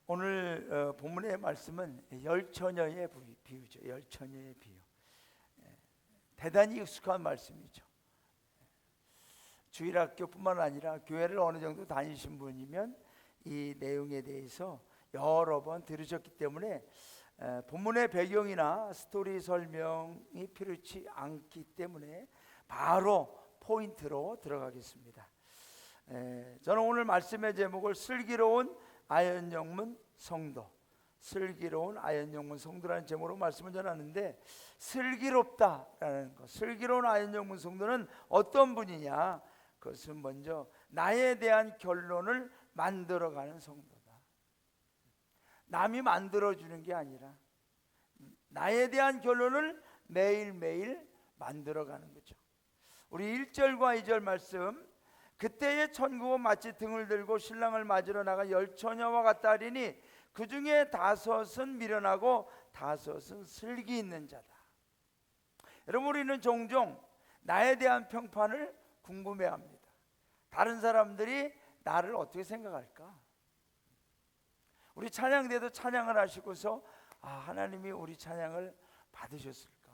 오늘 본문의 말씀은 열처녀의 비유죠. 열처녀의 비유. 대단히 익숙한 말씀이죠. 주일학교뿐만 아니라 교회를 어느 정도 다니신 분이면 이 내용에 대해서 여러 번 들으셨기 때문에 본문의 배경이나 스토리 설명이 필요치 않기 때문에 바로 포인트로 들어가겠습니다. 저는 오늘 말씀의 제목을 슬기로운 아연영문 성도, 슬기로운 아연영문 성도라는 제목으로 말씀을 전하는데, 슬기롭다라는 것, 슬기로운 아연영문 성도는 어떤 분이냐? 그것은 먼저 나에 대한 결론을 만들어가는 성도다. 남이 만들어주는 게 아니라 나에 대한 결론을 매일매일 만들어가는 거죠. 우리 1절과 2절 말씀, 그때의 천국은 마치 등을 들고 신랑을 맞으러 나간 열처녀와 같다 하리니 그 중에 5은 미련하고 5은 슬기 있는 자다. 여러분, 우리는 종종 나에 대한 평판을 궁금해합니다. 다른 사람들이 나를 어떻게 생각할까? 우리 찬양대도 찬양을 하시고서 하나님이 우리 찬양을 받으셨을까?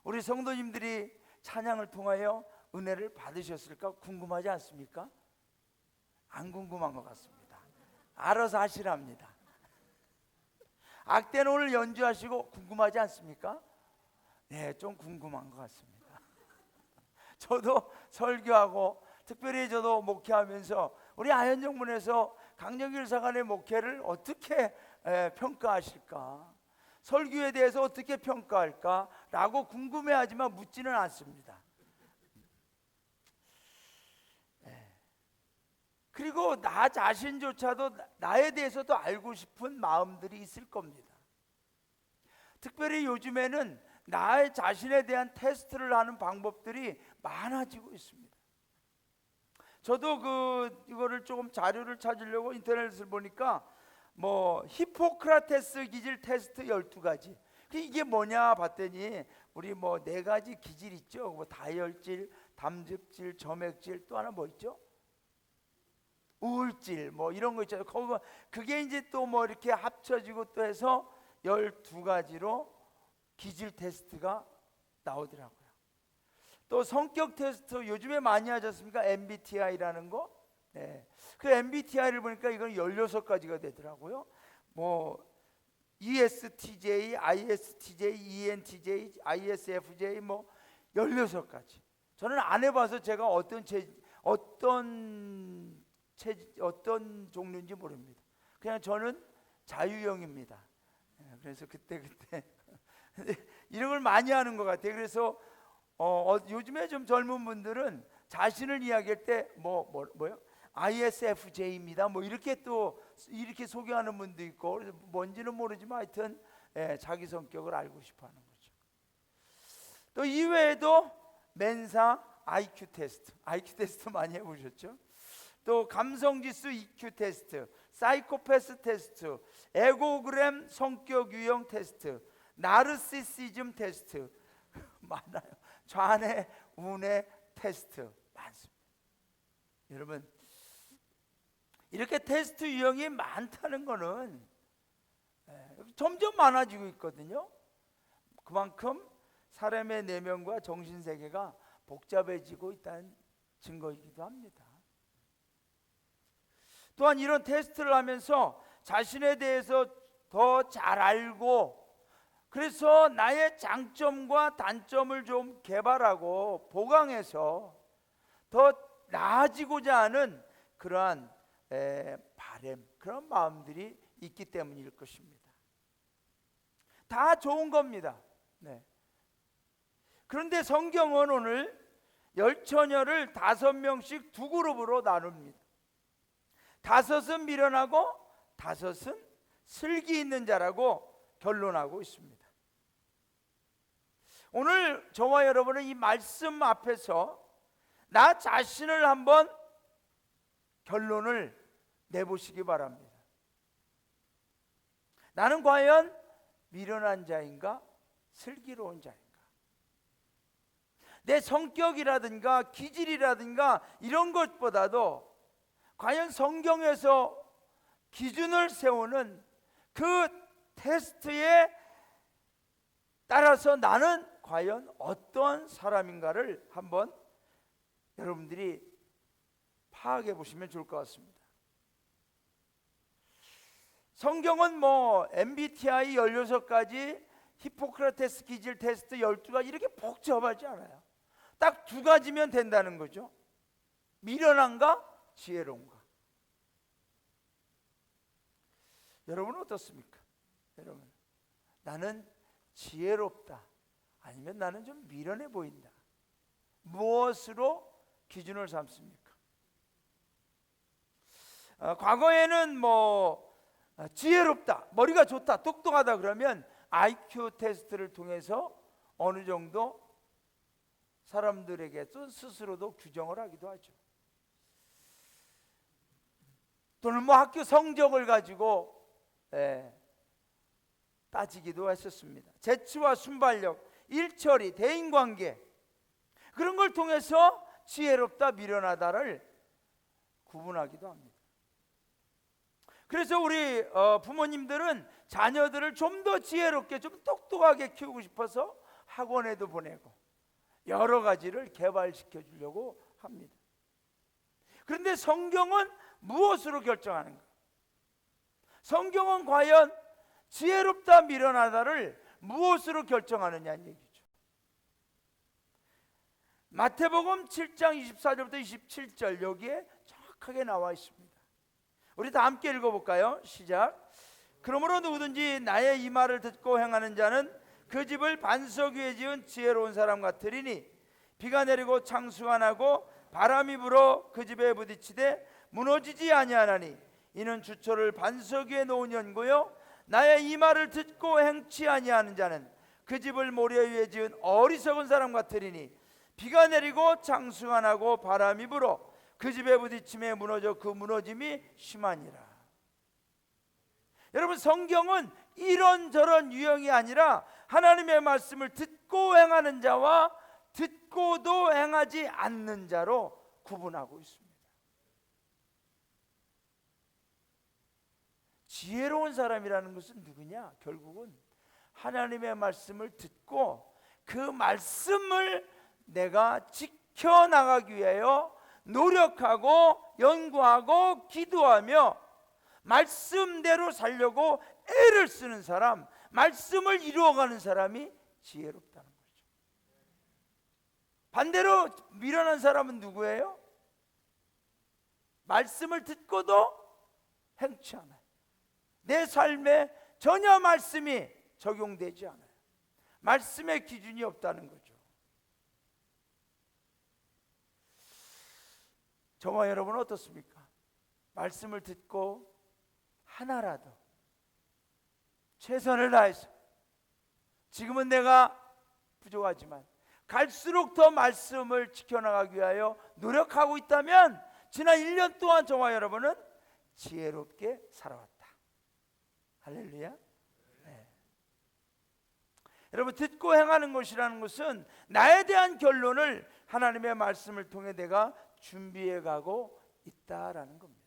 우리 성도님들이 찬양을 통하여 은혜를 받으셨을까 궁금하지 않습니까? 안 궁금한 것 같습니다. 알아서 하시랍니다. 악된 오늘 연주하시고 궁금하지 않습니까? 네, 좀 궁금한 것 같습니다. 저도 설교하고 특별히 저도 목회하면서 우리 아현정문에서 강정길 사관의 목회를 어떻게 평가하실까? 설교에 대해서 어떻게 평가할까? 라고 궁금해하지만 묻지는 않습니다. 그리고 나 자신조차도 나에 대해서도 알고 싶은 마음들이 있을 겁니다. 특별히 요즘에는 나의 자신에 대한 테스트를 하는 방법들이 많아지고 있습니다. 저도 이거를 조금 자료를 찾으려고 인터넷을 보니까 히포크라테스 기질 테스트 12가지. 이게 뭐냐 봤더니 우리 4가지 기질 있죠. 다혈질, 담즙질, 점액질, 또 하나 뭐 있죠? 우울질 이런 거 있잖아요. 그게 이제 또 이렇게 합쳐지고 또 해서 12가지로 기질 테스트가 나오더라고요. 또 성격 테스트 요즘에 많이 하셨습니까? MBTI라는 거. 네. 그 MBTI를 보니까 이건 16가지가 되더라고요. ESTJ, ISTJ, ENTJ, ISFJ 16가지. 저는 안 해봐서 제가 어떤 종류인지 모릅니다. 그냥 저는 자유형입니다. 그래서 그때 이런 걸 많이 하는 것 같아요. 그래서 요즘에 좀 젊은 분들은 자신을 이야기할 때 뭐요? ISFJ입니다. 이렇게 소개하는 분도 있고, 뭔지는 모르지만 하여튼 자기 성격을 알고 싶어하는 거죠. 또 이외에도 멘사 IQ 테스트 많이 해보셨죠? 또 감성지수 EQ 테스트, 사이코패스 테스트, 에고그램 성격 유형 테스트, 나르시시즘 테스트 많아요. 좌뇌 우뇌 테스트 많습니다. 여러분, 이렇게 테스트 유형이 많다는 거는 점점 많아지고 있거든요. 그만큼 사람의 내면과 정신세계가 복잡해지고 있다는 증거이기도 합니다. 또한 이런 테스트를 하면서 자신에 대해서 더 잘 알고, 그래서 나의 장점과 단점을 좀 개발하고 보강해서 더 나아지고자 하는 그러한 바람, 그런 마음들이 있기 때문일 것입니다. 다 좋은 겁니다. 네. 그런데 성경은 오늘 열처녀를 5명씩 2그룹으로 나눕니다. 5은 미련하고 5은 슬기 있는 자라고 결론하고 있습니다. 오늘 저와 여러분은 이 말씀 앞에서 나 자신을 한번 결론을 내보시기 바랍니다. 나는 과연 미련한 자인가? 슬기로운 자인가? 내 성격이라든가 기질이라든가 이런 것보다도 과연 성경에서 기준을 세우는 그 테스트에 따라서 나는 과연 어떤 사람인가를 한번 여러분들이 파악해 보시면 좋을 것 같습니다. 성경은 뭐 MBTI 16가지, 히포크라테스 기질 테스트 12가지 이렇게 복잡하지 않아요. 딱 두 가지면 된다는 거죠. 미련한가 지혜로운가. 여러분은 어떻습니까? 여러분, 나는 지혜롭다, 아니면 나는 좀 미련해 보인다. 무엇으로 기준을 삼습니까? 과거에는 뭐 지혜롭다, 머리가 좋다, 똑똑하다 그러면 IQ 테스트를 통해서 어느 정도 사람들에게 또 스스로도 규정을 하기도 하죠. 또는 뭐 학교 성적을 가지고 따지기도 했었습니다. 재치와 순발력, 일처리, 대인관계, 그런 걸 통해서 지혜롭다, 미련하다를 구분하기도 합니다. 그래서 우리 부모님들은 자녀들을 좀 더 지혜롭게, 좀 똑똑하게 키우고 싶어서 학원에도 보내고 여러 가지를 개발시켜 주려고 합니다. 그런데 성경은 무엇으로 결정하는가? 성경은 과연 지혜롭다, 미련하다를 무엇으로 결정하느냐는 얘기죠. 마태복음 7장 24절부터 27절 여기에 정확하게 나와 있습니다. 우리 다 함께 읽어볼까요? 시작. 그러므로 누구든지 나의 이 말을 듣고 행하는 자는 그 집을 반석 위에 지은 지혜로운 사람 같으리니 비가 내리고 창수가 나고 바람이 불어 그 집에 부딪히되 무너지지 아니하나니 이는 주초를 반석 위에 놓은 연고요 나의 이 말을 듣고 행치 아니하는 자는 그 집을 모래 위에 지은 어리석은 사람 같으리니 비가 내리고 창수가 나고 바람이 불어 그 집에 부딪힘에 무너져 그 무너짐이 심하니라. 여러분, 성경은 이런저런 유형이 아니라 하나님의 말씀을 듣고 행하는 자와 듣고도 행하지 않는 자로 구분하고 있습니다. 지혜로운 사람이라는 것은 누구냐? 결국은 하나님의 말씀을 듣고 그 말씀을 내가 지켜나가기 위하여 노력하고 연구하고 기도하며 말씀대로 살려고 애를 쓰는 사람, 말씀을 이루어가는 사람이 지혜롭다는 거죠. 반대로 미련한 사람은 누구예요? 말씀을 듣고도 행치 않아요. 내 삶에 전혀 말씀이 적용되지 않아요. 말씀의 기준이 없다는 거죠. 저와 여러분은 어떻습니까? 말씀을 듣고 하나라도 최선을 다해서, 지금은 내가 부족하지만 갈수록 더 말씀을 지켜나가기 위하여 노력하고 있다면 지난 1년 동안 저와 여러분은 지혜롭게 살아왔다. 할렐루야. 네. 여러분, 듣고 행하는 것이라는 것은 나에 대한 결론을 하나님의 말씀을 통해 내가 준비해 가고 있다라는 겁니다.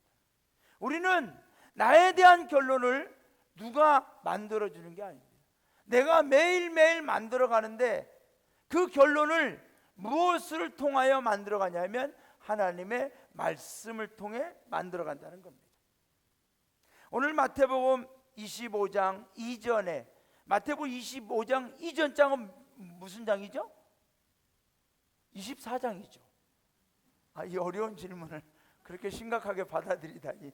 우리는 나에 대한 결론을 누가 만들어주는 게 아닙니다. 내가 매일매일 만들어가는데 그 결론을 무엇을 통하여 만들어가냐면 하나님의 말씀을 통해 만들어간다는 겁니다. 오늘 마태복음 25장 이전에, 마태복음 25장 이전 장은 무슨 장이죠? 24장이죠. 이 어려운 질문을 그렇게 심각하게 받아들이다니.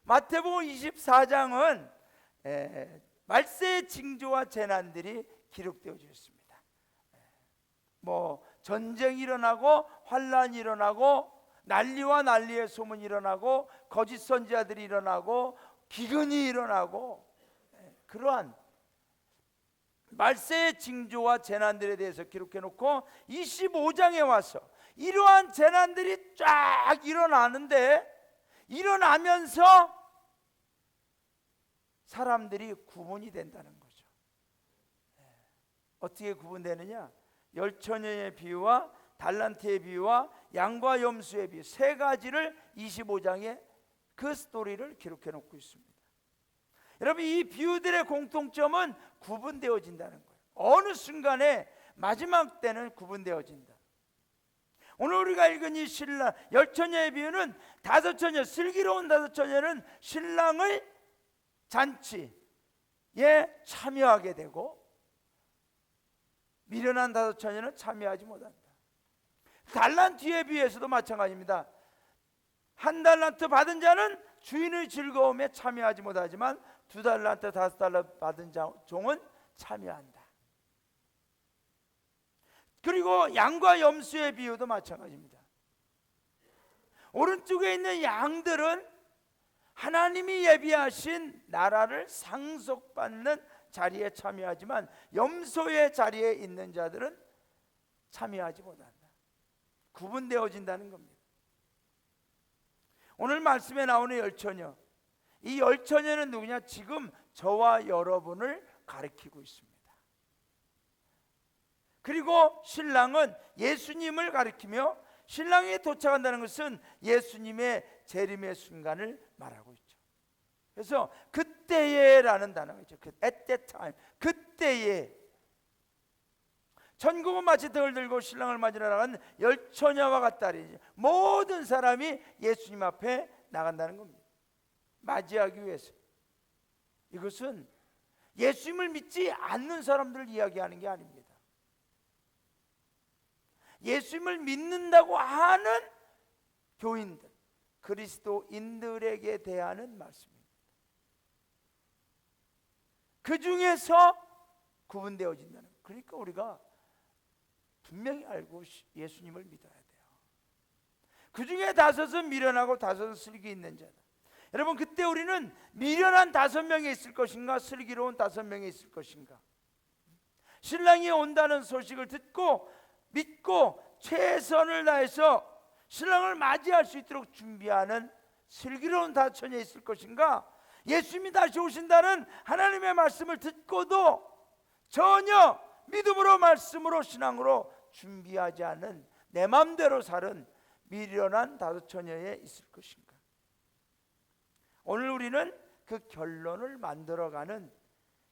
마태복음 24장은 말세의 징조와 재난들이 기록되어져 있습니다. 뭐 전쟁이 일어나고 환란이 일어나고 난리와 난리의 소문이 일어나고 거짓 선지자들이 일어나고 기근이 일어나고 그러한 말세의 징조와 재난들에 대해서 기록해 놓고 25장에 와서 이러한 재난들이 쫙 일어나는데, 일어나면서 사람들이 구분이 된다는 거죠. 어떻게 구분되느냐? 열처녀의 비유와 달란트의 비유와 양과 염소의 비유, 세 가지를 25장에 그 스토리를 기록해 놓고 있습니다. 여러분, 이 비유들의 공통점은 구분되어진다는 거예요. 어느 순간에 마지막 때는 구분되어진다. 오늘 우리가 읽은 이 신랑 열처녀의 비유는 다섯 처녀, 슬기로운 다섯 처녀는 신랑의 잔치에 참여하게 되고 미련한 다섯 처녀는 참여하지 못한다. 달란트의 비유에서도 마찬가지입니다. 한 달란트 받은 자는 주인의 즐거움에 참여하지 못하지만 두 달란트, 다섯 달란트 받은 종은 참여한다. 그리고 양과 염소의 비유도 마찬가지입니다. 오른쪽에 있는 양들은 하나님이 예비하신 나라를 상속받는 자리에 참여하지만 염소의 자리에 있는 자들은 참여하지 못한다. 구분되어진다는 겁니다. 오늘 말씀에 나오는 열처녀, 이 열처녀는 누구냐? 지금 저와 여러분을 가리키고 있습니다. 그리고 신랑은 예수님을 가리키며 신랑이 도착한다는 것은 예수님의 재림의 순간을 말하고 있죠. 그래서 그때에라는 단어가 있죠. At that time, 그때에. 천국은 마치 등을 들고 신랑을 맞으러 나간 열처녀와 같다리. 모든 사람이 예수님 앞에 나간다는 겁니다. 맞이하기 위해서. 이것은 예수님을 믿지 않는 사람들을 이야기하는 게 아닙니다. 예수님을 믿는다고 하는 교인들, 그리스도인들에게 대하는 말씀입니다. 그 중에서 구분되어진다는 거예요. 그러니까 우리가 분명히 알고 예수님을 믿어야 돼요. 그 중에 다섯은 미련하고 다섯은 슬기 있는 자다. 여러분, 그때 우리는 미련한 5명이 있을 것인가, 슬기로운 5명이 있을 것인가? 신랑이 온다는 소식을 듣고 믿고 최선을 다해서 신랑을 맞이할 수 있도록 준비하는 슬기로운 5처녀에 있을 것인가? 예수님이 다시 오신다는 하나님의 말씀을 듣고도 전혀 믿음으로 말씀으로 신앙으로 준비하지 않은 내 마음대로 사는 미련한 5처녀에 있을 것인가? 오늘 우리는 그 결론을 만들어가는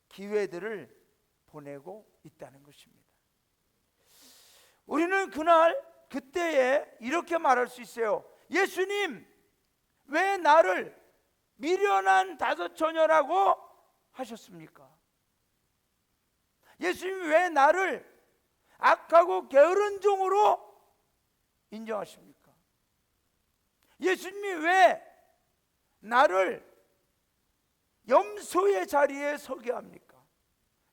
기회들을 보내고 있다는 것입니다. 우리는 그때에 이렇게 말할 수 있어요. 예수님, 왜 나를 미련한 5처녀라고 하셨습니까? 예수님, 왜 나를 악하고 게으른 종으로 인정하십니까? 예수님이 왜 나를 염소의 자리에 서게 합니까?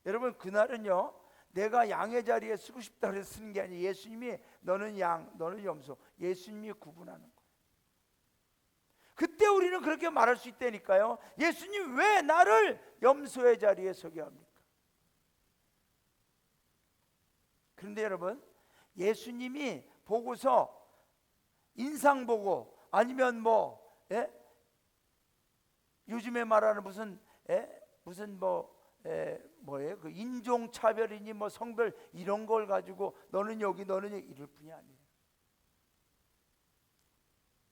여러분, 그날은요, 내가 양의 자리에 서고 싶다 그래서 쓰는 게 아니에요. 예수님이 너는 양, 너는 염소, 예수님이 구분하는 거예요. 그때 우리는 그렇게 말할 수 있다니까요. 예수님, 왜 나를 염소의 자리에 서게 합니까? 그런데 여러분, 예수님이 보고서 인상 보고 아니면 요즘에 말하는 뭐예요? 그 인종 차별이니 성별 이런 걸 가지고 너는 여기 너는 여기 이럴 뿐이 아니에요.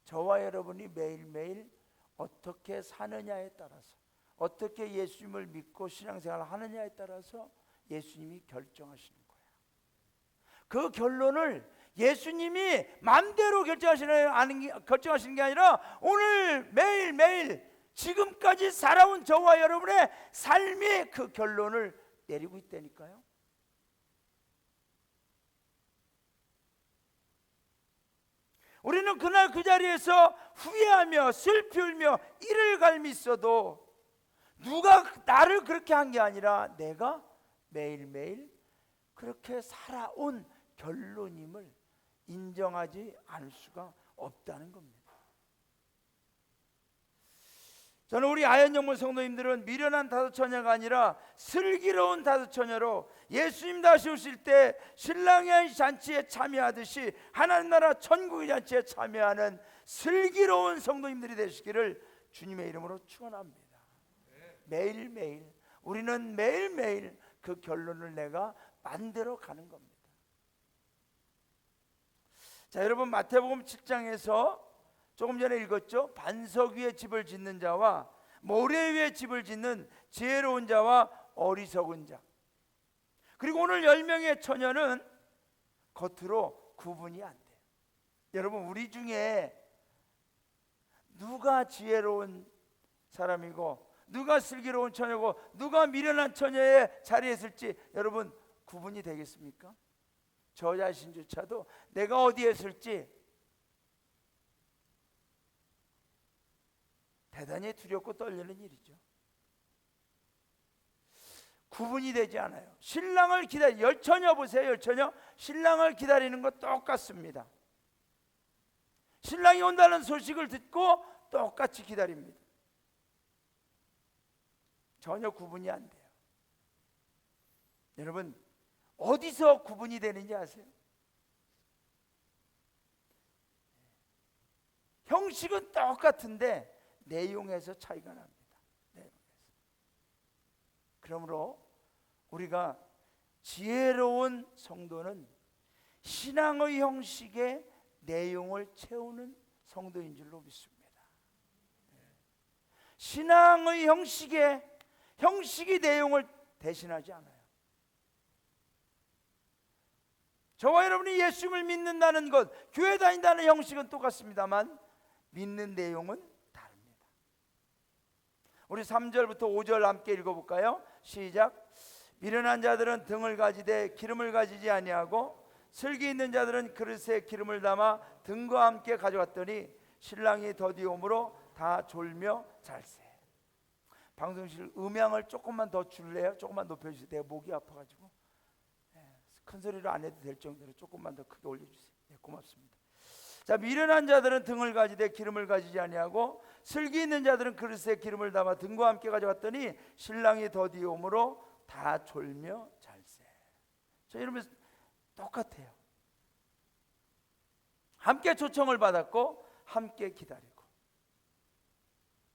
저와 여러분이 매일매일 어떻게 사느냐에 따라서, 어떻게 예수님을 믿고 신앙생활을 하느냐에 따라서 예수님이 결정하시는 거예요. 그 결론을 예수님이 마음대로 결정하시는 게 아니라 오늘 매일매일 지금까지 살아온 저와 여러분의 삶이 그 결론을 내리고 있다니까요. 우리는 그날 그 자리에서 후회하며 슬피 울며 이를 갈미 있어도 누가 나를 그렇게 한 게 아니라 내가 매일매일 그렇게 살아온 결론임을 인정하지 않을 수가 없다는 겁니다. 저는 우리 아현영문 성도님들은 미련한 5처녀가 아니라 슬기로운 5처녀로 예수님 다시 오실 때 신랑의 잔치에 참여하듯이 하나님 나라 천국의 잔치에 참여하는 슬기로운 성도님들이 되시기를 주님의 이름으로 축원합니다. 매일매일 우리는 매일매일 그 결론을 내가 만들어 가는 겁니다. 자, 여러분, 마태복음 7장에서 조금 전에 읽었죠. 반석 위에 집을 짓는 자와 모래 위에 집을 짓는 지혜로운 자와 어리석은 자. 그리고 오늘 10명의 처녀는 겉으로 구분이 안 돼요. 여러분, 우리 중에 누가 지혜로운 사람이고 누가 슬기로운 처녀고 누가 미련한 처녀의 자리에 있을지 여러분 구분이 되겠습니까? 저 자신조차도 내가 어디에 있을지 대단히 두렵고 떨리는 일이죠. 구분이 되지 않아요. 신랑을 기다리, 열처녀 보세요. 열처녀 신랑을 기다리는 것 똑같습니다. 신랑이 온다는 소식을 듣고 똑같이 기다립니다. 전혀 구분이 안 돼요. 여러분, 어디서 구분이 되는지 아세요? 형식은 똑같은데 내용에서 차이가 납니다. 내용에서. 그러므로 우리가 지혜로운 성도는 신앙의 형식에 내용을 채우는 성도인 줄로 믿습니다. 신앙의 형식이 내용을 대신하지 않아요. 저와 여러분이 예수님을 믿는다는 것, 교회 다닌다는 형식은 똑같습니다만 믿는 내용은 다릅니다. 우리 3절부터 5절 함께 읽어볼까요? 시작. 미련한 자들은 등을 가지되 기름을 가지지 아니하고 슬기 있는 자들은 그릇에 기름을 담아 등과 함께 가져갔더니 신랑이 더디오므로 다 졸며 잘세. 방송실 음향을 조금만 더 줄래요? 조금만 높여주세요. 내가 목이 아파가지고 큰 소리로 안 해도 될 정도로 조금만 더 크게 올려주세요. 네, 고맙습니다. 자, 미련한 자들은 등을 가지되 기름을 가지지 아니하고 슬기 있는 자들은 그릇에 기름을 담아 등과 함께 가져갔더니 신랑이 더디오므로 다 졸며 잘세. 저 이러면 똑같아요. 함께 초청을 받았고 함께 기다리고,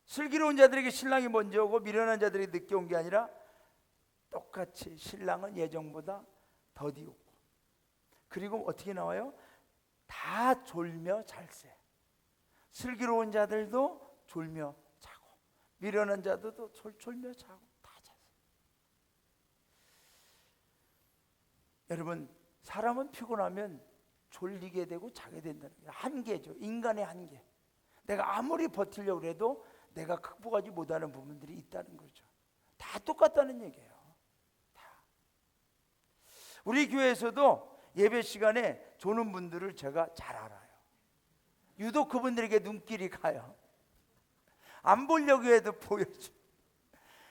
슬기로운 자들에게 신랑이 먼저 오고 미련한 자들에게 늦게 온 게 아니라 똑같이 신랑은 예정보다 더디 오고, 그리고 어떻게 나와요? 다 졸며 잘세. 슬기로운 자들도 졸며 자고 미련한 자들도 졸며 자고 다 잤어요. 여러분, 사람은 피곤하면 졸리게 되고 자게 된다는 게 한계죠. 인간의 한계. 내가 아무리 버티려고 해도 내가 극복하지 못하는 부분들이 있다는 거죠. 다 똑같다는 얘기예요. 다. 우리 교회에서도 예배 시간에 조는 분들을 제가 잘 알아요. 유독 그분들에게 눈길이 가요. 안 보려고 해도 보여줘.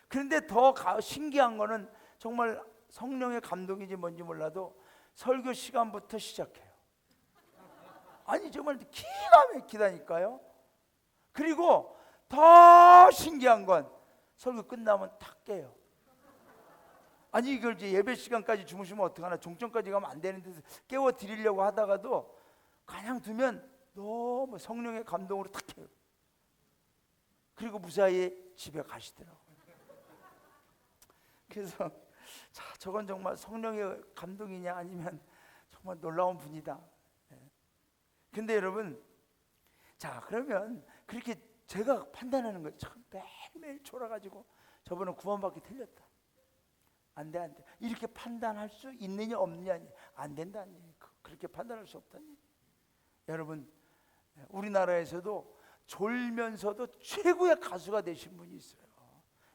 그런데 더 신기한 거는 정말 성령의 감동인지 뭔지 몰라도 설교 시간부터 시작해요. 아니 정말 기가 막히다니까요. 그리고 더 신기한 건 설교 끝나면 탁 깨요. 아니 이걸 이제 예배 시간까지 주무시면 어떡하나, 종점까지 가면 안 되는데 깨워 드리려고 하다가도 그냥 두면 너무 성령의 감동으로 탁 깨요. 그리고 무사히 집에 가시더라고요. 그래서 자, 저건 정말 성령의 감동이냐 아니면 정말 놀라운 분이다. 근데 여러분, 자 그러면 그렇게 제가 판단하는 거 참 매일매일 졸아가지고 저번에 구원받기 틀렸다. 안 돼. 이렇게 판단할 수 있느냐 없느냐, 안 된다니. 그렇게 판단할 수 없다니. 여러분, 우리나라에서도 졸면서도 최고의 가수가 되신 분이 있어요.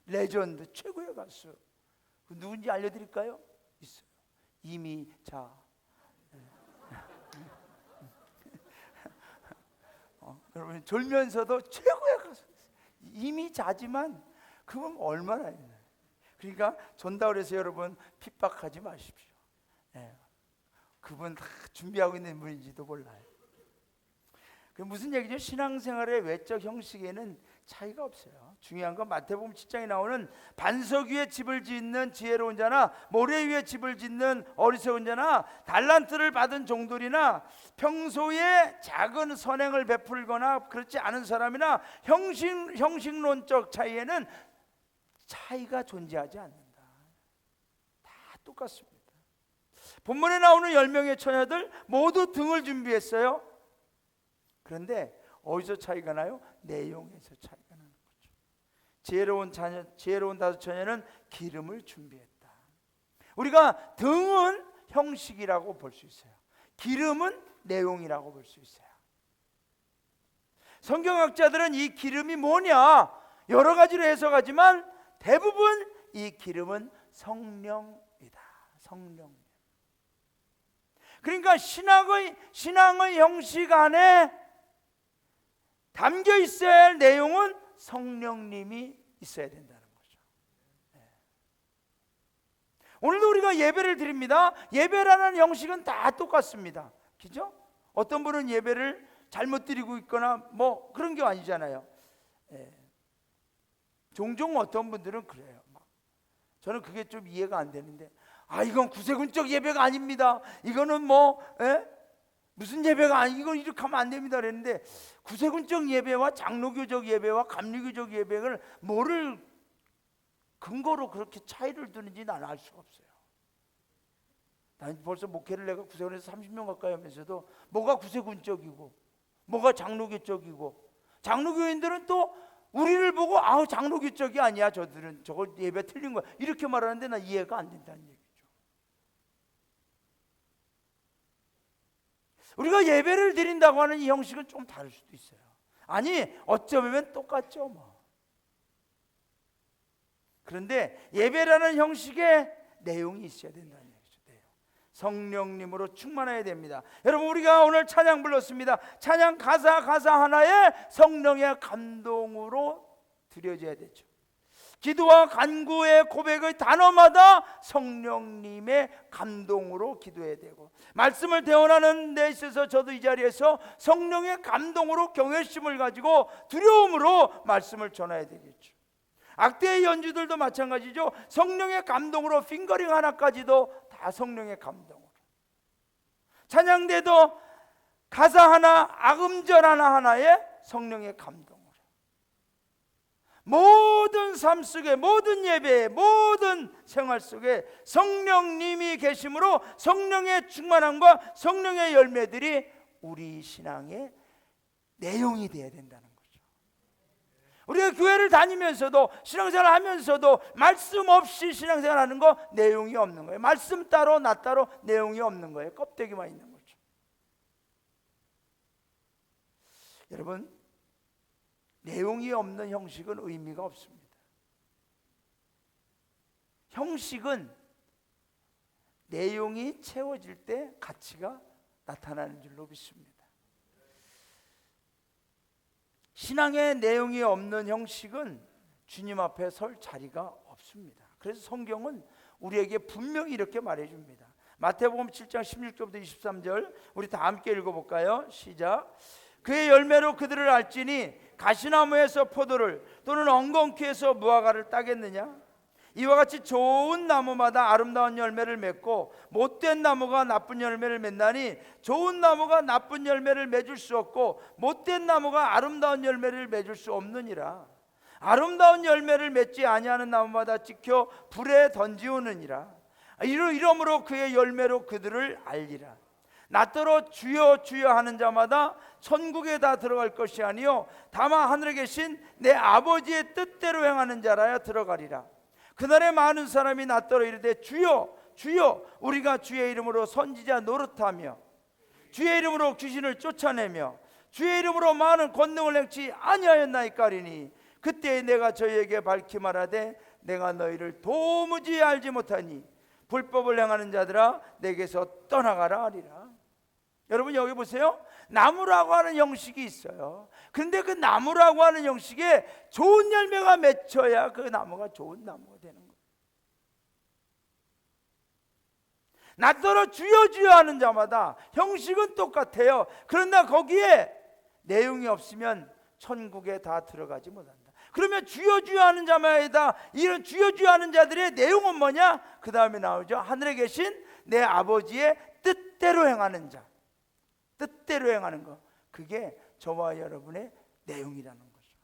레전드 최고의 가수. 누군지 알려드릴까요? 있어요. 이미자. 여러분, 졸면서도 최고의 가수. 이미자지만 그건 얼마나 있나요? 그러니까 존다 그래서 여러분 핍박하지 마십시오. 그분 다 준비하고 있는 분인지도 몰라요. 그 무슨 얘기죠? 신앙생활의 외적 형식에는 차이가 없어요. 중요한 건 마태복음 7장에 나오는 반석 위에 집을 짓는 지혜로운 자나 모래 위에 집을 짓는 어리석은 자나 달란트를 받은 종들이나 평소에 작은 선행을 베풀거나 그렇지 않은 사람이나 형식론적 차이에는 차이가 존재하지 않는다. 다 똑같습니다. 본문에 나오는 10명의 처녀들 모두 등을 준비했어요. 그런데 어디서 차이가 나요? 내용에서 차이가 나는 거죠. 지혜로운 다섯 처녀는 기름을 준비했다. 우리가 등은 형식이라고 볼 수 있어요. 기름은 내용이라고 볼 수 있어요. 성경학자들은 이 기름이 뭐냐 여러 가지로 해석하지만 대부분 이 기름은 성령이다. 성령. 그러니까 신앙의 형식 안에 담겨 있어야 할 내용은 성령님이 있어야 된다는 거죠. 오늘도 우리가 예배를 드립니다. 예배라는 형식은 다 똑같습니다. 그죠? 어떤 분은 예배를 잘못 드리고 있거나 뭐 그런 게 아니잖아요. 종종 어떤 분들은 그래요. 저는 그게 좀 이해가 안 되는데, 이건 구세군적 예배가 아닙니다. 이거는 무슨 예배가 아니, 이건 이렇게 하면 안 됩니다. 그랬는데 구세군적 예배와 장로교적 예배와 감리교적 예배를 뭐를 근거로 그렇게 차이를 두는지 나는 알 수가 없어요. 난 벌써 목회를 내가 구세군에서 30년 가까이 하면서도 뭐가 구세군적이고 뭐가 장로교적이고, 장로교인들은 또 우리를 보고 장로교적이 아니야, 저들은 저거 예배 틀린 거야 이렇게 말하는데 나 이해가 안 된다는 얘기죠. 우리가 예배를 드린다고 하는 이 형식은 좀 다를 수도 있어요. 아니 어쩌면 똑같죠 뭐. 그런데 예배라는 형식에 내용이 있어야 된다는 얘기죠. 성령님으로 충만해야 됩니다. 여러분, 우리가 오늘 찬양 불렀습니다. 찬양 가사 하나에 성령의 감동으로 드려져야 되죠. 기도와 간구의 고백의 단어마다 성령님의 감동으로 기도해야 되고, 말씀을 대언하는 데 있어서 저도 이 자리에서 성령의 감동으로 경외심을 가지고 두려움으로 말씀을 전해야 되겠죠. 악대의 연주들도 마찬가지죠. 성령의 감동으로 핑거링 하나까지도 다 성령의 감동으로. 찬양대도 가사 하나, 악음절 하나에 성령의 감동으로. 모든 삶 속에, 모든 예배에, 모든 생활 속에 성령님이 계심으로 성령의 충만함과 성령의 열매들이 우리 신앙의 내용이 되어야 된다는 거죠. 우리가 교회를 다니면서도 신앙생활 하면서도 말씀 없이 신앙생활 하는 거 내용이 없는 거예요. 말씀 따로 나 따로 내용이 없는 거예요. 껍데기만 있는 거죠. 여러분, 내용이 없는 형식은 의미가 없습니다. 형식은 내용이 채워질 때 가치가 나타나는 줄로 믿습니다. 신앙의 내용이 없는 형식은 주님 앞에 설 자리가 없습니다. 그래서 성경은 우리에게 분명히 이렇게 말해줍니다. 마태복음 7장 16절부터 23절 우리 다 함께 읽어볼까요? 시작. 그의 열매로 그들을 알지니 가시나무에서 포도를 또는 엉겅퀴에서 무화과를 따겠느냐? 이와 같이 좋은 나무마다 아름다운 열매를 맺고 못된 나무가 나쁜 열매를 맺나니 좋은 나무가 나쁜 열매를 맺을 수 없고 못된 나무가 아름다운 열매를 맺을 수 없느니라. 아름다운 열매를 맺지 아니하는 나무마다 찍혀 불에 던지우느니라. 이러므로 그의 열매로 그들을 알리라. 나더러 주여 주여 하는 자마다 천국에 다 들어갈 것이 아니요 다만 하늘에 계신 내 아버지의 뜻대로 행하는 자라야 들어가리라. 그날에 많은 사람이 나더러 이르되 주여 주여 우리가 주의 이름으로 선지자 노릇하며 주의 이름으로 귀신을 쫓아내며 주의 이름으로 많은 권능을 행치 아니하였나이까 하리니 그때 내가 저희에게 밝히 말하되 내가 너희를 도무지 알지 못하니 불법을 행하는 자들아 내게서 떠나가라 하리라. 여러분 여기 보세요. 나무라고 하는 형식이 있어요. 근데 그 나무라고 하는 형식에 좋은 열매가 맺혀야 그 나무가 좋은 나무가 되는 거예요. 나더러 주여 주여 하는 자마다 형식은 똑같아요. 그러나 거기에 내용이 없으면 천국에 다 들어가지 못한다. 그러면 주여 주여 하는 자마다 이런 주여 주여 하는 자들의 내용은 뭐냐? 그 다음에 나오죠. 하늘에 계신 내 아버지의 뜻대로 행하는 자. 뜻대로 행하는 것, 그게 저와 여러분의 내용이라는 거죠.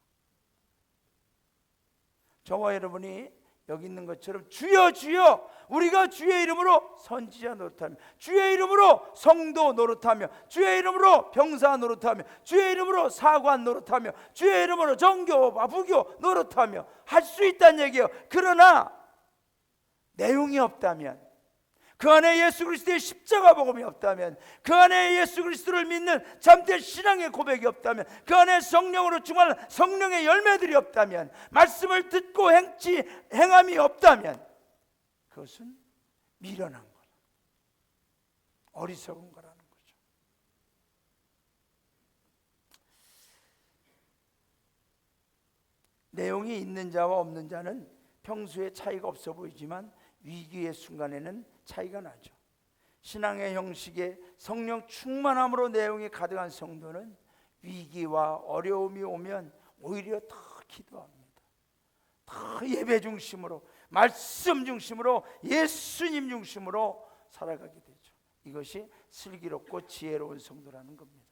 저와 여러분이 여기 있는 것처럼 주여 주여 우리가 주의 이름으로 선지자 노릇하며 주의 이름으로 성도 노릇하며 주의 이름으로 병사 노릇하며 주의 이름으로 사관 노릇하며 주의 이름으로 정교와 부교 노릇하며 할 수 있다는 얘기예요. 그러나 내용이 없다면, 그 안에 예수 그리스도의 십자가 복음이 없다면, 그 안에 예수 그리스도를 믿는 참된 신앙의 고백이 없다면, 그 안에 성령으로 충만한 성령의 열매들이 없다면, 말씀을 듣고 행함이 없다면 그것은 미련한 거라, 어리석은 거라는 거죠. 내용이 있는 자와 없는 자는 평소에 차이가 없어 보이지만 위기의 순간에는 차이가 나죠. 신앙의 형식에 성령 충만함으로 내용이 가득한 성도는 위기와 어려움이 오면 오히려 더 기도합니다. 더 예배 중심으로, 말씀 중심으로, 예수님 중심으로 살아가게 되죠. 이것이 슬기롭고 지혜로운 성도라는 겁니다.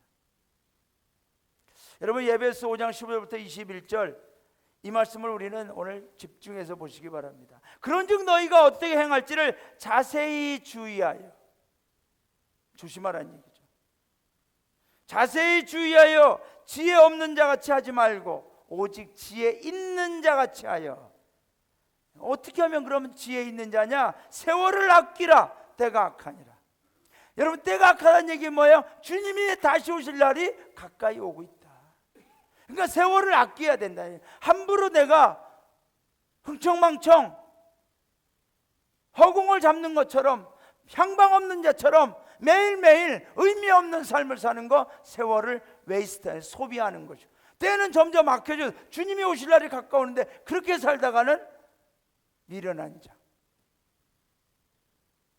여러분, 예배서 5장 15절부터 21절 이 말씀을 우리는 오늘 집중해서 보시기 바랍니다. 그런즉 너희가 어떻게 행할지를 자세히 주의하여, 조심하라는 얘기죠. 자세히 주의하여 지혜 없는 자같이 하지 말고 오직 지혜 있는 자같이 하여. 어떻게 하면 그러면 지혜 있는 자냐? 세월을 아끼라, 때가 악하니라. 여러분, 때가 악하다는 얘기 뭐예요? 주님이 다시 오실 날이 가까이 오고 있다. 그러니까 세월을 아껴야 된다. 함부로 내가 흥청망청 허공을 잡는 것처럼, 향방 없는 자처럼 매일매일 의미 없는 삶을 사는 거, 세월을 웨이스트, 소비하는 거죠. 때는 점점 악해져 주님이 오실 날이 가까우는데 그렇게 살다가는 미련한 자,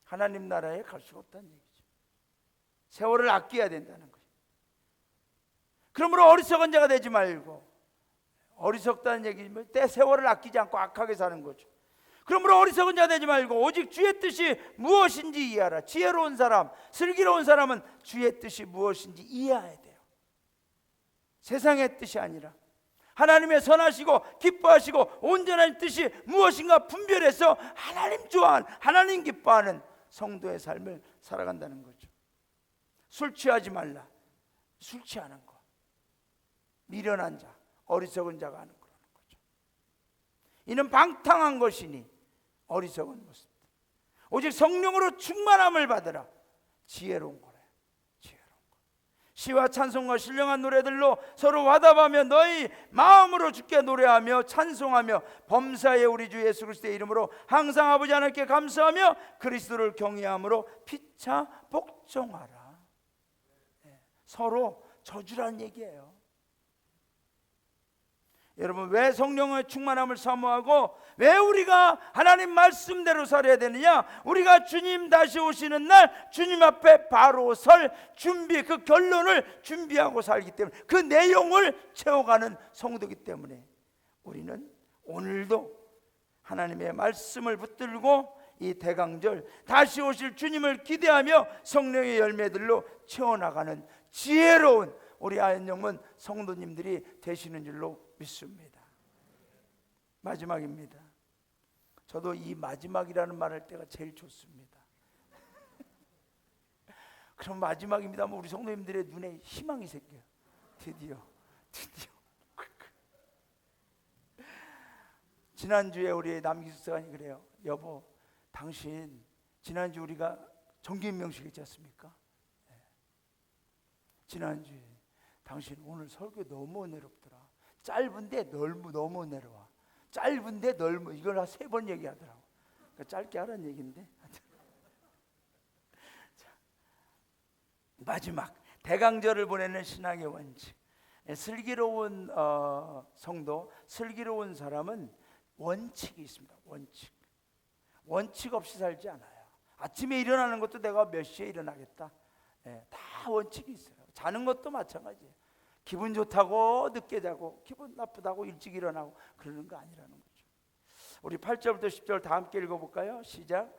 하나님 나라에 갈 수가 없다는 얘기죠. 세월을 아껴야 된다는 거죠. 그러므로 어리석은 자가 되지 말고, 어리석다는 얘기는 때 세월을 아끼지 않고 악하게 사는 거죠. 그러므로 어리석은 자 되지 말고 오직 주의 뜻이 무엇인지 이해하라. 지혜로운 사람, 슬기로운 사람은 주의 뜻이 무엇인지 이해해야 돼요. 세상의 뜻이 아니라 하나님의 선하시고 기뻐하시고 온전한 뜻이 무엇인가 분별해서 하나님 좋아하는, 하나님 기뻐하는 성도의 삶을 살아간다는 거죠. 술 취하지 말라. 술 취하는 거, 미련한 자, 어리석은 자가 하는 거라는 거죠. 이는 방탕한 것이니 어리석은 모습. 오직 성령으로 충만함을 받으라. 지혜로운 거래. 지혜로운 거. 시와 찬송과 신령한 노래들로 서로 화답하며 너희 마음으로 주께 노래하며 찬송하며 범사의 우리 주 예수 그리스도의 이름으로 항상 아버지 하나님께 감사하며 그리스도를 경외함으로 피차 복종하라. 서로 저주라는 얘기예요. 여러분, 왜 성령의 충만함을 사모하고 왜 우리가 하나님 말씀대로 살아야 되느냐? 우리가 주님 다시 오시는 날 주님 앞에 바로 설 준비, 그 결론을 준비하고 살기 때문에, 그 내용을 채워가는 성도이기 때문에 우리는 오늘도 하나님의 말씀을 붙들고 이 대강절 다시 오실 주님을 기대하며 성령의 열매들로 채워나가는 지혜로운 우리 아현영문 성도님들이 되시는 줄로 믿습니다. 마지막입니다. 저도 이 마지막이라는 말 할 때가 제일 좋습니다. 그럼 마지막입니다 하면 우리 성도님들의 눈에 희망이 생겨요. 드디어 지난주에 우리 남기숙사관이 그래요. 여보, 당신 지난주 우리가 정기임명식 있지 않습니까? 지난주에 당신 오늘 설교 너무 은혜롭더라. 짧은데 너무 은혜로워. 짧은데 넓어. 이걸 3번 얘기하더라고. 그러니까 짧게 하라는 얘기인데. 자, 마지막 대강절을 보내는 신앙의 원칙. 슬기로운 성도, 슬기로운 사람은 원칙이 있습니다. 원칙 없이 살지 않아요. 아침에 일어나는 것도 내가 몇 시에 일어나겠다. 다 원칙이 있어요. 자는 것도 마찬가지예요. 기분 좋다고 늦게 자고 기분 나쁘다고 일찍 일어나고 그러는 거 아니라는 거죠. 우리 8절부터 10절 다 함께 읽어볼까요? 시작.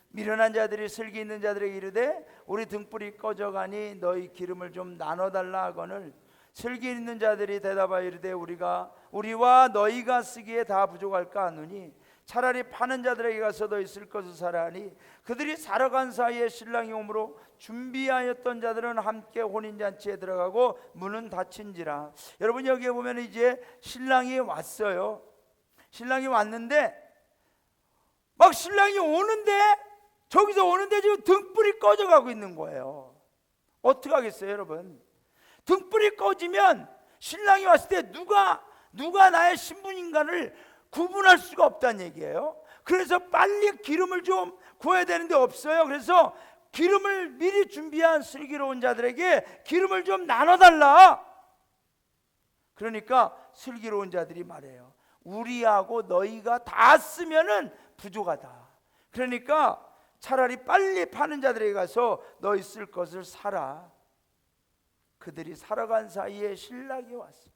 미련한 자들이 슬기 있는 자들에게 이르되 우리 등불이 꺼져가니 너희 기름을 좀 나눠달라 하거늘 슬기 있는 자들이 대답하여 이르되 우리와 너희가 쓰기에 다 부족할까 하노니 차라리 파는 자들에게 가서 너 있을 것을 사라하니 그들이 살아간 사이에 신랑이 오므로 준비하였던 자들은 함께 혼인잔치에 들어가고 문은 닫힌지라. 여러분 여기에 보면 이제 신랑이 왔어요. 신랑이 왔는데 막 신랑이 오는데 저기서 오는데 지금 등불이 꺼져가고 있는 거예요. 어떻게 하겠어요 여러분? 등불이 꺼지면 신랑이 왔을 때 누가 나의 신부인가를 구분할 수가 없다는 얘기예요. 그래서 빨리 기름을 좀 구해야 되는데 없어요. 그래서 기름을 미리 준비한 슬기로운 자들에게 기름을 좀 나눠달라. 그러니까 슬기로운 자들이 말해요. 우리하고 너희가 다 쓰면은 부족하다. 그러니까 차라리 빨리 파는 자들에게 가서 너희 쓸 것을 사라. 그들이 살아간 사이에 신랑이 왔어.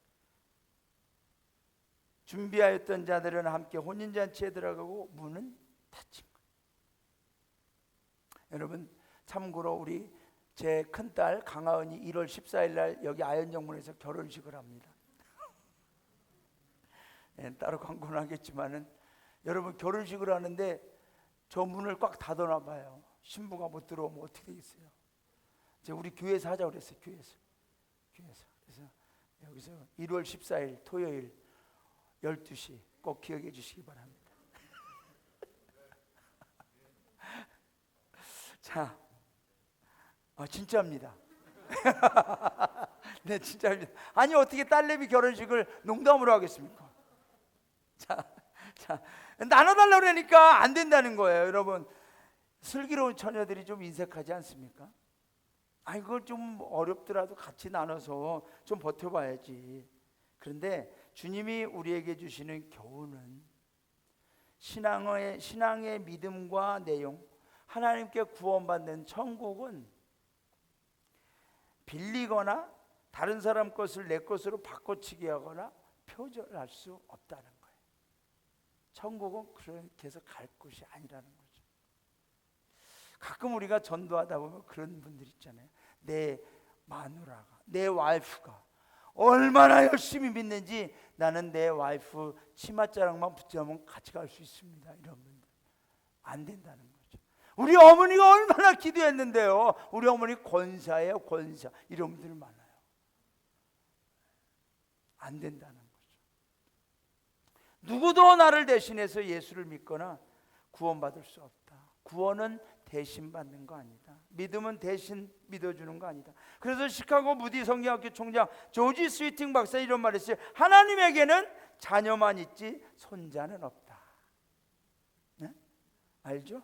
준비하였던 자들은 함께 혼인잔치에 들어가고 문은 닫힌 거예요. 여러분 참고로 우리 제 큰딸 강하은이 1월 14일 날 여기 아현정문에서 결혼식을 합니다. 따로 광고는 하겠지만은 여러분 결혼식을 하는데 저 문을 꽉 닫아놔 봐요. 신부가 못 들어오면 어떻게 되겠어요? 제가 우리 교회에서 하자고 그랬어요. 교회에서. 그래서 여기서 1월 14일 토요일 12시 꼭 기억해 주시기 바랍니다. 자, 진짜입니다. 네, 진짜입니다. 아니 어떻게 딸내미 결혼식을 농담으로 하겠습니까? 자, 나눠달라고 그러니까 안 된다는 거예요. 여러분 슬기로운 처녀들이 좀 인색하지 않습니까? 아니 그걸 좀 어렵더라도 같이 나눠서 좀 버텨봐야지. 그런데 주님이 우리에게 주시는 교훈은 신앙의 믿음과 내용, 하나님께 구원받는 천국은 빌리거나 다른 사람 것을 내 것으로 바꿔치기 하거나 표절할 수 없다는 거예요. 천국은 그렇게 해서 갈 곳이 아니라는 거죠. 가끔 우리가 전도하다 보면 그런 분들 있잖아요. 내 마누라가, 내 와이프가 얼마나 열심히 믿는지 나는 내 와이프 치맛자락만 붙잡으면 같이 갈 수 있습니다. 이런 분들 안 된다는 거죠. 우리 어머니가 얼마나 기도했는데요. 우리 어머니 권사예요, 권사. 이런 분들 많아요. 안 된다는 거죠. 누구도 나를 대신해서 예수를 믿거나 구원받을 수 없다. 구원은 대신 받는 거 아니다. 믿음은 대신 믿어주는 거 아니다. 그래서 시카고 무디 성경학교 총장 조지 스위팅 박사 이런 말 했어요. 하나님에게는 자녀만 있지 손자는 없다. 네? 알죠?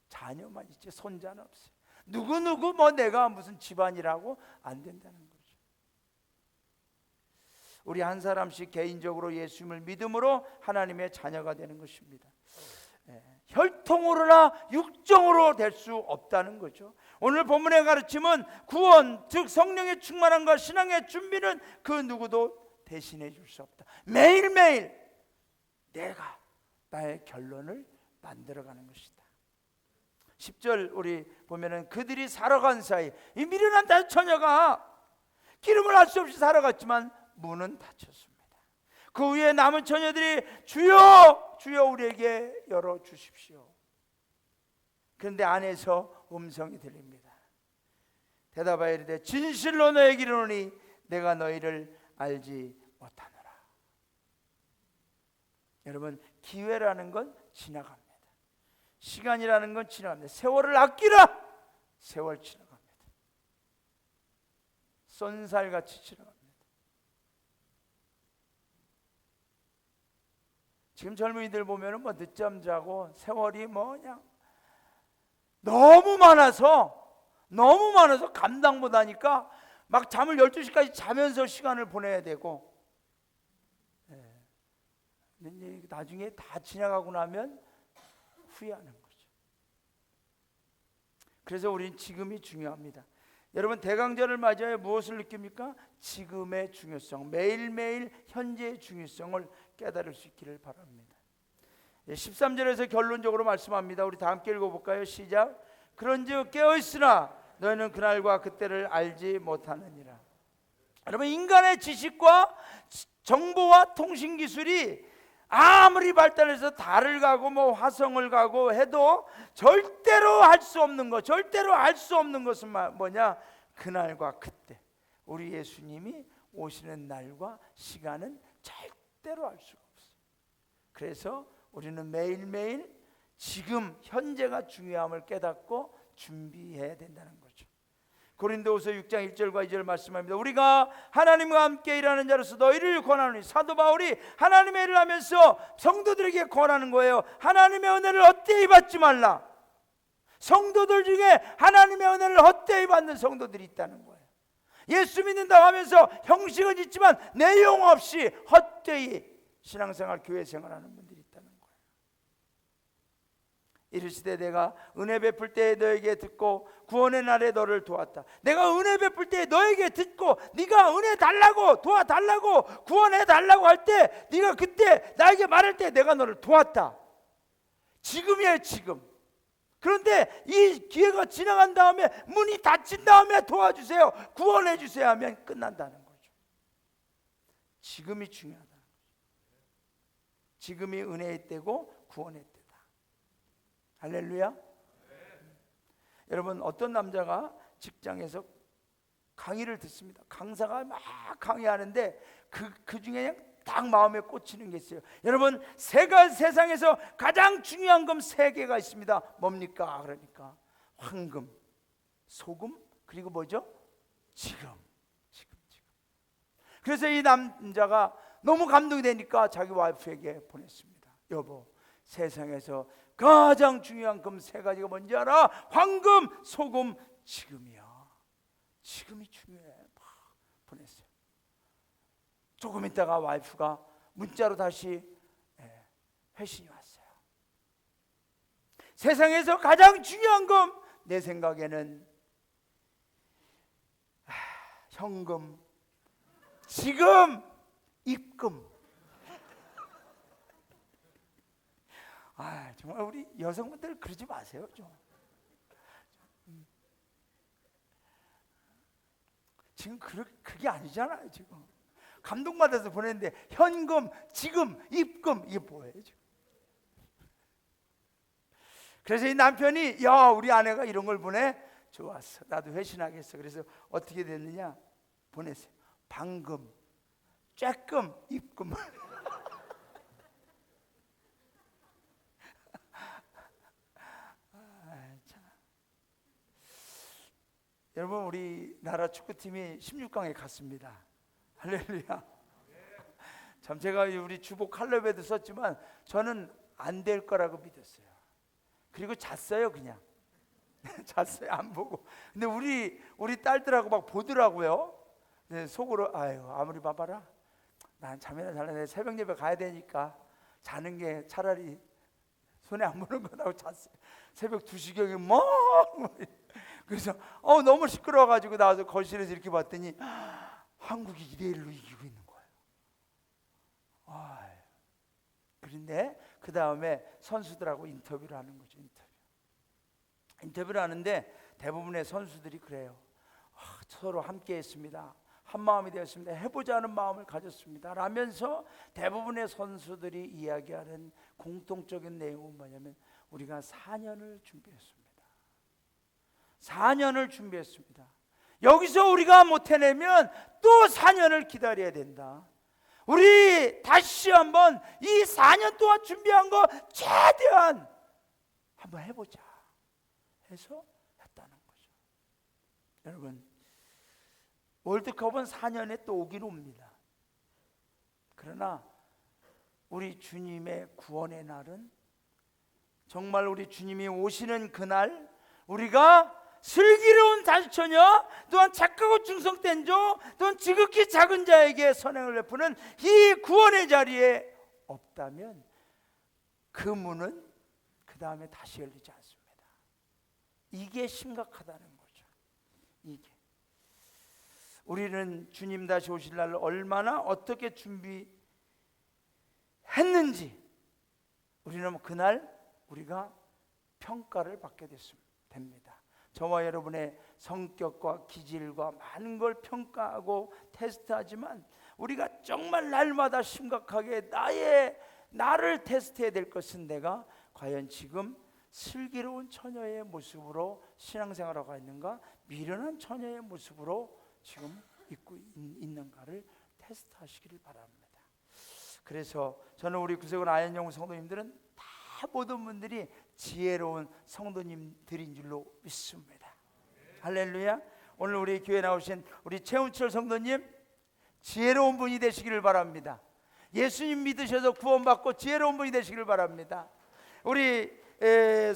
자녀만 있지 손자는 없어요. 누구 뭐 내가 무슨 집안이라고 안 된다는 거죠. 우리 한 사람씩 개인적으로 예수님을 믿음으로 하나님의 자녀가 되는 것입니다. 혈통으로나 육정으로 될 수 없다는 거죠. 오늘 본문의 가르침은 구원, 즉 성령의 충만함과 신앙의 준비는 그 누구도 대신해 줄 수 없다. 매일매일 내가 나의 결론을 만들어가는 것이다. 10절 우리 보면은 그들이 살아간 사이 이 미련한 다섯 처녀가 기름을 할 수 없이 살아갔지만 문은 닫혔습니다. 그 후에 남은 처녀들이 주여 주여 우리에게 열어주십시오. 그런데 안에서 음성이 들립니다. 대답하여 이르되 진실로 너에게 이르노니 내가 너희를 알지 못하노라. 여러분 기회라는 건 지나갑니다. 시간이라는 건 지나갑니다. 세월을 아끼라. 세월 지나갑니다. 쏜살같이 지나갑니다. 지금 젊은이들 보면은 뭐 늦잠 자고 세월이 뭐 그냥 너무 많아서 감당 못하니까 막 잠을 12시까지 자면서 시간을 보내야 되고, 근데 나중에 다 지나가고 나면 후회하는 거죠. 그래서 우리는 지금이 중요합니다. 여러분 대강절을 맞이하여 무엇을 느낍니까? 지금의 중요성, 매일매일 현재의 중요성을 깨달을 수 있기를 바랍니다. 13절에서 결론적으로 말씀합니다. 우리 다 함께 읽어볼까요? 시작. 그런즉 깨어있으나 너희는 그날과 그때를 알지 못하느니라. 여러분 인간의 지식과 정보와 통신기술이 아무리 발달해서 달을 가고 뭐 화성을 가고 해도 절대로 할 수 없는 것, 절대로 알 수 없는 것은 뭐냐? 그날과 그때 우리 예수님이 오시는 날과 시간은 절대로 알 수가 없어요. 그래서 우리는 매일매일 지금 현재가 중요함을 깨닫고 준비해야 된다는 거죠. 고린도후서 6장 1절과 2절 말씀합니다. 우리가 하나님과 함께 일하는 자로서 너희를 권하노니, 사도 바울이 하나님의 일을 하면서 성도들에게 권하는 거예요. 하나님의 은혜를 헛되이 받지 말라. 성도들 중에 하나님의 은혜를 헛되이 받는 성도들이 있다는 거예요. 예수 믿는다고 하면서 형식은 있지만 내용 없이 헛되이 신앙생활, 교회생활하는 분들이 있다는 거예요. 이르시되 내가 은혜 베풀 때에 너에게 듣고 구원의 날에 너를 도왔다. 내가 은혜 베풀 때에 너에게 듣고 네가 은혜 달라고, 도와달라고, 구원해 달라고 할 때 네가 그때 나에게 말할 때 내가 너를 도왔다. 지금이에요, 지금. 그런데 이 기회가 지나간 다음에, 문이 닫힌 다음에 도와주세요, 구원해 주세요 하면 끝난다는 거죠. 지금이 중요하다는 거죠. 지금이 은혜의 때고 구원의 때다. 할렐루야. 여러분, 어떤 남자가 직장에서 강의를 듣습니다. 강사가 막 강의하는데 그 중에 그냥 딱 마음에 꽂히는 게 있어요. 여러분, 세상에서 가장 중요한 금 3개가 있습니다. 뭡니까? 그러니까 황금, 소금, 그리고 뭐죠? 지금. 그래서 이 남자가 너무 감동이 되니까 자기 와이프에게 보냈습니다. 여보, 세상에서 가장 중요한 금 3가지가 뭔지 알아? 황금, 소금, 지금이야. 지금이 중요해. 막 보냈어요. 조금 있다가 와이프가 문자로 다시 회신이 왔어요. 세상에서 가장 중요한 금, 내 생각에는 현금, 지금, 입금. 정말 우리 여성분들 그러지 마세요, 좀. 지금 그게 아니잖아요. 지금 감동받아서 보냈는데 현금, 지금, 입금, 이게 뭐예요 지금? 그래서 이 남편이, 야, 우리 아내가 이런 걸 보내? 좋았어, 나도 회신하겠어. 그래서 어떻게 됐느냐? 보냈어요. 방금, 쬐끔, 입금. 여러분, 우리나라 축구팀이 16강에 갔습니다. 할렐루야. 참, 제가 우리 주보 칼럼에도 썼지만 저는 안 될 거라고 믿었어요. 그리고 잤어요, 그냥. 잤어요, 안 보고. 근데 우리 딸들하고 막 보더라고요. 속으로, 아유, 아무리 봐봐라, 난 잠이나 잘라내, 새벽 예배 가야 되니까 자는 게 차라리 손에 안 보는 거라고 잤어요. 새벽 2시경에 뭐 그래서 너무 시끄러워가지고 나와서 거실에서 이렇게 봤더니 한국이 2대1로 이기고 있는 거예요. 그런데 그 다음에 선수들하고 인터뷰를 하는 거죠. 인터뷰를 하는데 대부분의 선수들이 그래요. 서로 함께 했습니다. 한 마음이 되었습니다. 해보자는 마음을 가졌습니다. 라면서 대부분의 선수들이 이야기하는 공통적인 내용은 뭐냐면, 우리가 4년을 준비했습니다. 4년을 준비했습니다. 여기서 우리가 못 해내면 또 4년을 기다려야 된다. 우리 다시 한번 이 4년 동안 준비한 거 최대한 한번 해보자 해서 했다는 거죠. 여러분, 월드컵은 4년에 또 오긴 옵니다. 그러나 우리 주님의 구원의 날은, 정말 우리 주님이 오시는 그날, 우리가 슬기로운 자주처녀, 또한 착하고 충성된 자, 또한 지극히 작은 자에게 선행을 베푸는 이 구원의 자리에 없다면 그 문은 그 다음에 다시 열리지 않습니다. 이게 심각하다는 거죠. 이게 우리는 주님 다시 오실 날을 얼마나 어떻게 준비했는지, 우리는 그날 우리가 평가를 받게 됩니다. 저와 여러분의 성격과 기질과 많은 걸 평가하고 테스트하지만, 우리가 정말 날마다 심각하게 나를 테스트해야 될 것은 내가 과연 지금 슬기로운 처녀의 모습으로 신앙생활하고 있는가, 미련한 처녀의 모습으로 지금 있고 있는가를 테스트하시기를 바랍니다. 그래서 저는 우리 구세군 아현영 성도님들은 다 모든 분들이 지혜로운 성도님들인 줄로 믿습니다. 할렐루야. 오늘 우리 교회 나오신 우리 최운철 성도님 지혜로운 분이 되시기를 바랍니다. 예수님 믿으셔서 구원받고 지혜로운 분이 되시기를 바랍니다. 우리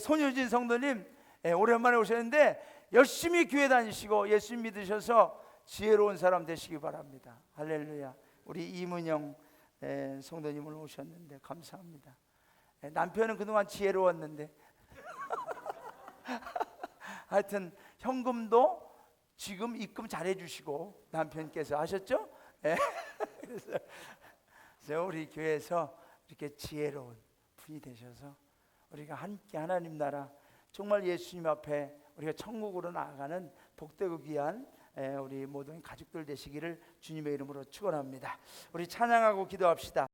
손유진 성도님 오랜만에 오셨는데 열심히 교회 다니시고 예수님 믿으셔서 지혜로운 사람 되시기 바랍니다. 할렐루야. 우리 이문영 성도님을 오셨는데 감사합니다. 남편은 그동안 지혜로웠는데 하여튼 현금도 지금 입금 잘해 주시고 남편께서 하셨죠? 그래서 우리 교회에서 이렇게 지혜로운 분이 되셔서 우리가 함께 하나님 나라 정말 예수님 앞에 우리가 천국으로 나아가는 복되고 귀한 우리 모든 가족들 되시기를 주님의 이름으로 축원합니다. 우리 찬양하고 기도합시다.